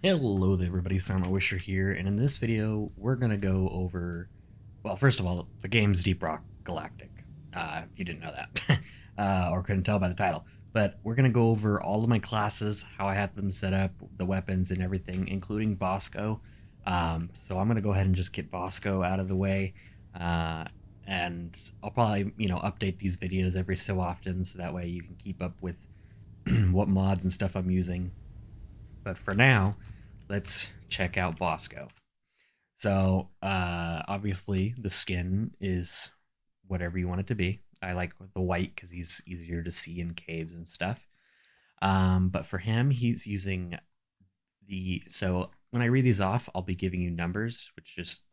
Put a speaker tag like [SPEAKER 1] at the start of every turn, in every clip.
[SPEAKER 1] Hello there everybody, Silentwisher here, and in this video we're going to go over, well, first of all, the game's Deep Rock Galactic, if you didn't know that, or couldn't tell by the title. But we're going to go over all of my classes, how I have them set up, the weapons and everything, including Bosco. So I'm going to go ahead and just get Bosco out of the way, uh, and I'll probably, update these videos every so often, so that way you can keep up with what mods and stuff I'm using. But for now, let's check out Bosco. So, obviously, the skin is whatever you want it to be. I like the white because he's easier to see in caves and stuff. But for him, he's using the. So, when I read these off, I'll be giving you numbers, which just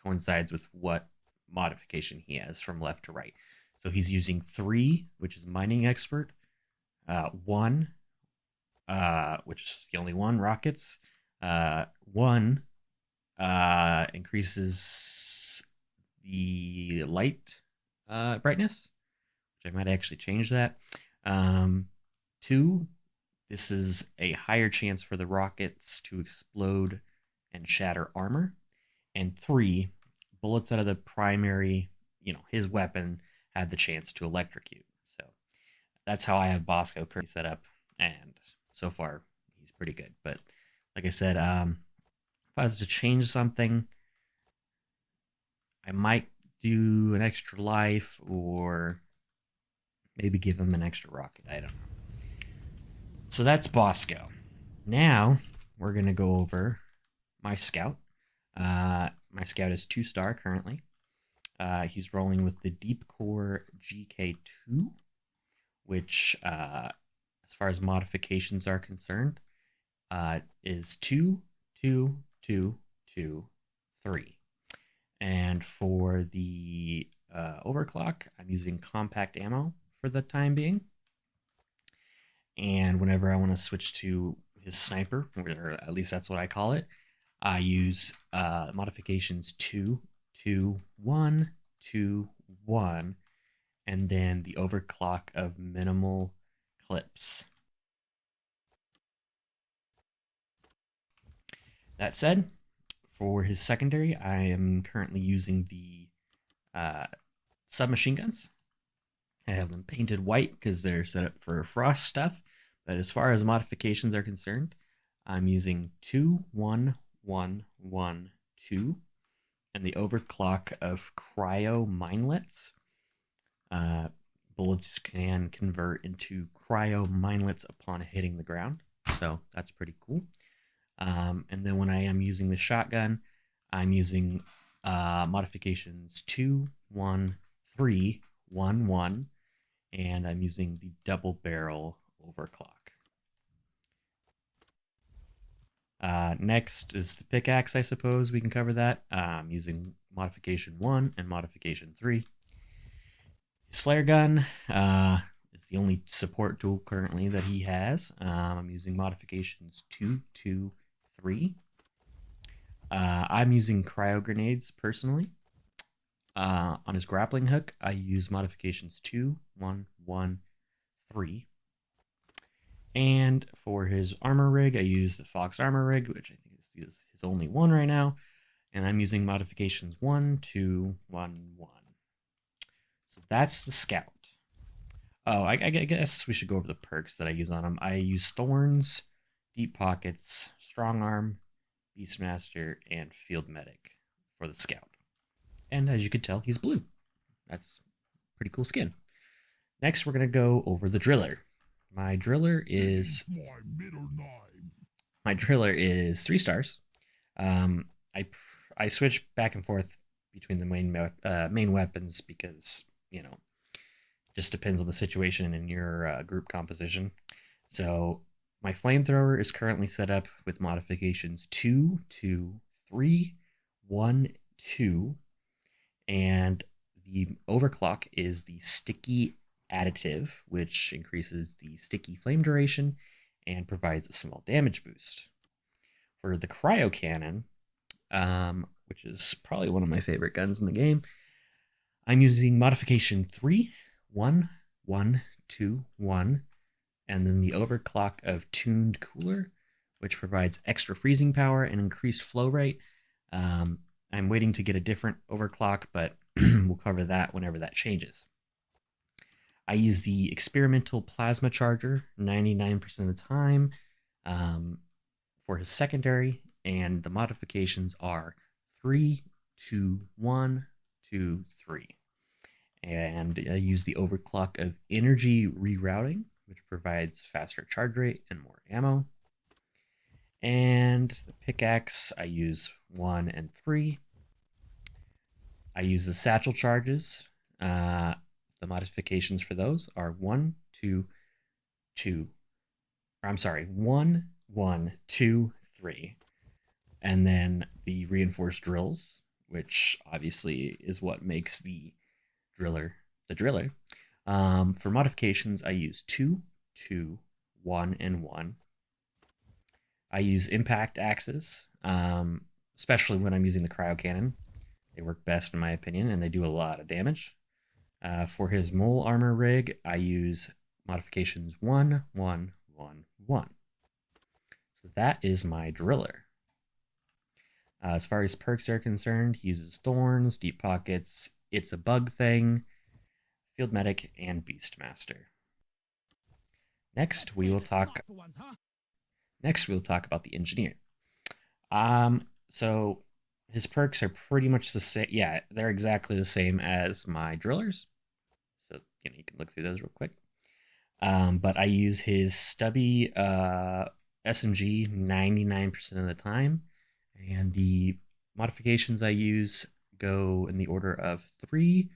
[SPEAKER 1] coincides with what modification he has from left to right. So, he's using 3, which is mining expert, 1, which is the only one, rockets. 1 increases the light brightness, which I might actually change that. 2, this is a higher chance for the rockets to explode and shatter armor. And 3, bullets out of the primary, his weapon had the chance to electrocute. So that's how I have Bosco currently set up, and so far he's pretty good. But like I said, if I was to change something, I might do an extra life or maybe give him an extra rocket. I don't know. So that's Bosco. Now we're gonna go over my scout. My scout is 2-star currently. He's rolling with the Deep Core GK2, which, as far as modifications are concerned, is 2, 2, 2, 2, 3. And for the overclock, I'm using compact ammo for the time being. And whenever I want to switch to his sniper, or at least that's what I call it, I use modifications 2, 2, 1, 2, 1, and then the overclock of minimal clips. That said, for his secondary, I am currently using the submachine guns. I have them painted white because they're set up for frost stuff. But as far as modifications are concerned, I'm using 2, 1, 1, 1, 2, and the overclock of cryo minelets. Bullets can convert into cryo minelets upon hitting the ground, so that's pretty cool. And then when I am using the shotgun, I'm using modifications 2, 1, 3, 1, 1, and I'm using the double barrel overclock. Next is the pickaxe, I suppose we can cover that. Using modification 1 and modification 3. His flare gun is the only support tool currently that he has. I'm using modifications 2, 2, 3. I'm using cryo grenades personally. On his grappling hook, I use modifications 2, 1, 1, 3. And for his armor rig, I use the Fox armor rig, which I think is his only one right now. And I'm using modifications 1, 2, 1, 1. So that's the scout. Oh, I guess we should go over the perks that I use on him. I use Thorns, Deep Pockets, Strong Arm, Beastmaster, and Field Medic for the scout. And as you can tell, he's blue. That's pretty cool skin. Next, we're going to go over the driller. My driller is 3 stars. I switch back and forth between the main weapons because just depends on the situation and your group composition. So my flamethrower is currently set up with modifications 2, 2, 3, 1, 2, and the overclock is the sticky additive, which increases the sticky flame duration and provides a small damage boost. For the cryo cannon, which is probably one of my favorite guns in the game, I'm using modification 3, 1, 1, 2, 1, and then the overclock of tuned cooler, which provides extra freezing power and increased flow rate. I'm waiting to get a different overclock, but we'll cover that whenever that changes. I use the experimental plasma charger 99% of the time for his secondary, and the modifications are 3, 2, 1, 2, 3. And I use the overclock of energy rerouting, which provides faster charge rate and more ammo. And the pickaxe, I use 1 and 3. I use the satchel charges. The modifications for those are 1, 2, 2. I'm sorry, 1, 1, 2, 3. And then the reinforced drills, which obviously is what makes the driller the driller. For modifications, I use 2, 2, 1, and 1. I use impact axes, especially when I'm using the cryo cannon. They work best in my opinion, and they do a lot of damage. For his mole armor rig, I use modifications 1, 1, 1, 1. So that is my driller. As far as perks are concerned, he uses thorns, deep pockets, it's a bug thing, field medic, and beastmaster. Next, we will talk about the engineer. So his perks are pretty much the same. Yeah, they're exactly the same as my drillers. So you can look through those real quick. But I use his stubby SMG 99% of the time, and the modifications I use go in the order of 3,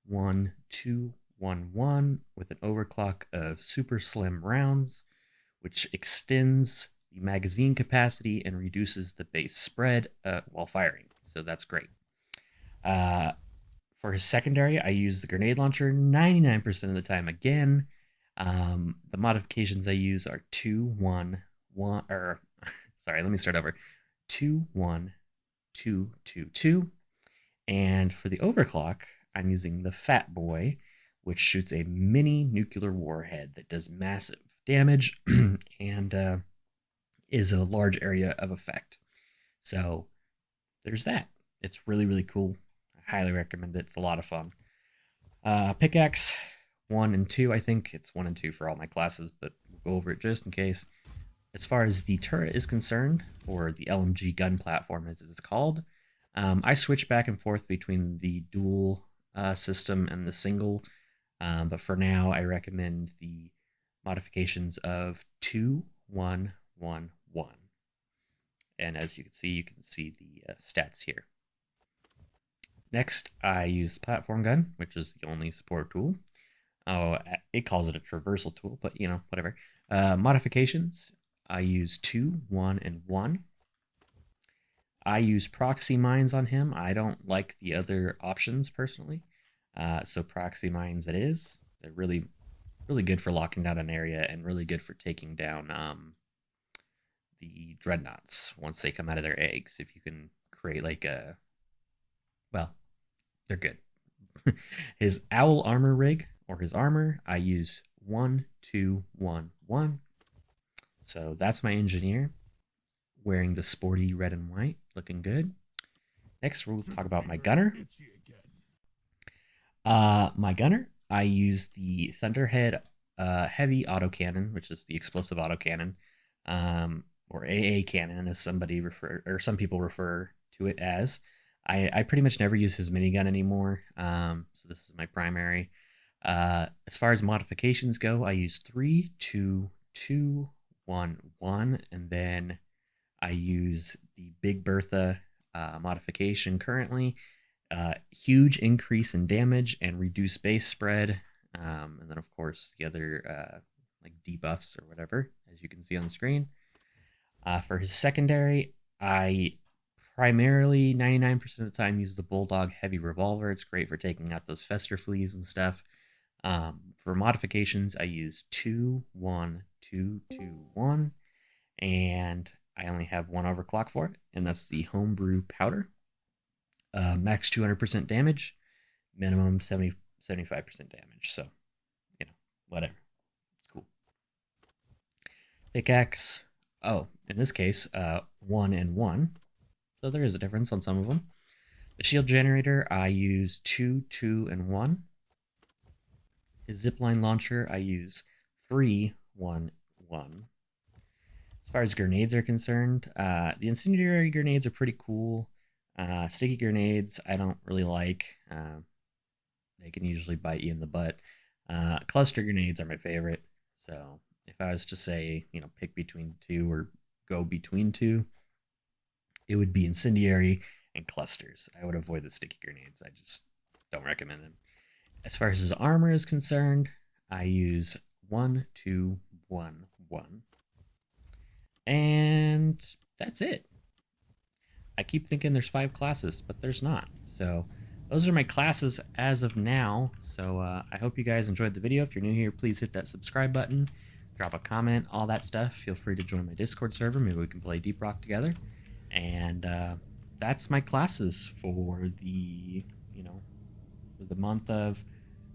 [SPEAKER 1] 1, 2, 1, 1, with an overclock of super slim rounds, which extends the magazine capacity and reduces the base spread while firing. So that's great. For his secondary, I use the grenade launcher 99% of the time again. The modifications I use are 2, 1, 1, or sorry, let me start over. 2, 1, 2, 2, 2. And for the overclock, I'm using the Fat Boy, which shoots a mini nuclear warhead that does massive damage and is a large area of effect. So there's that. It's really, really cool. I highly recommend it. It's a lot of fun. Pickaxe 1 and 2. I think it's 1 and 2 for all my classes, but we'll go over it just in case. As far as the turret is concerned, or the LMG gun platform as it's called, I switch back and forth between the dual system and the single, but for now I recommend the modifications of 2, 1, 1, 1. And as you can see the stats here. Next, I use the platform gun, which is the only support tool. Oh, it calls it a traversal tool, but whatever. Modifications, I use 2, 1, and 1. I use proxy mines on him. I don't like the other options personally. So proxy mines it is. They're really, really good for locking down an area and really good for taking down the dreadnoughts once they come out of their eggs. If you can create like a, well, they're good. His owl armor rig, or his armor, I use 1, 2, 1, 1. So that's my engineer, wearing the sporty red and white, looking good. Next, we'll talk about my gunner. My gunner, I use the Thunderhead heavy autocannon, which is the explosive autocannon, or AA cannon, as some people refer to it as. I pretty much never use his minigun anymore, so this is my primary. As far as modifications go, I use 3, 2, 2, 1, 1, and then I use the Big Bertha modification currently. Huge increase in damage and reduced base spread, and then of course the other like debuffs or whatever, as you can see on the screen. For his secondary, I primarily 99% of the time use the Bulldog heavy revolver. It's great for taking out those fester fleas and stuff. For modifications, I use 2, 1, 2, 2, 1, and I only have one overclock for it, and that's the homebrew powder. Max 200% damage, minimum 75% damage. So, whatever. It's cool. Pickaxe. Oh, in this case, 1 and 1. So there is a difference on some of them. The shield generator, I use 2, 2, and 1. His zipline launcher, I use 3, 1, 1. As far as grenades are concerned, the incendiary grenades are pretty cool. Sticky grenades, I don't really like. They can usually bite you in the butt. Cluster grenades are my favorite. So if I was to say, pick between two or go between two, it would be incendiary and clusters. I would avoid the sticky grenades. I just don't recommend them. As far as his armor is concerned, I use 1, 2, 1, 1. And that's it. I keep thinking there's 5 classes, but there's not. So those are my classes as of now. So I hope you guys enjoyed the video. If you're new here, please hit that subscribe button, drop a comment, all that stuff. Feel free to join my Discord server. Maybe we can play Deep Rock together. And that's my classes for the, for the month of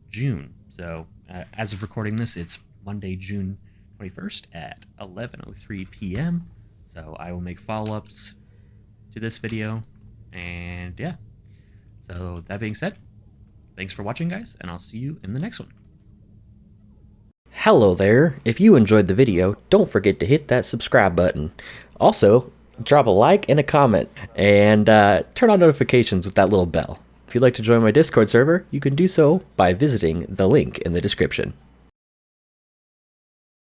[SPEAKER 1] June. So as of recording this, it's Monday, June 21st at 11:03 p.m. So I will make follow-ups to this video. And yeah. So that being said, thanks for watching, guys, and I'll see you in the next one.
[SPEAKER 2] Hello there. If you enjoyed the video, don't forget to hit that subscribe button. Also, drop a like and a comment, and turn on notifications with that little bell. If you'd like to join my Discord server, you can do so by visiting the link in the description.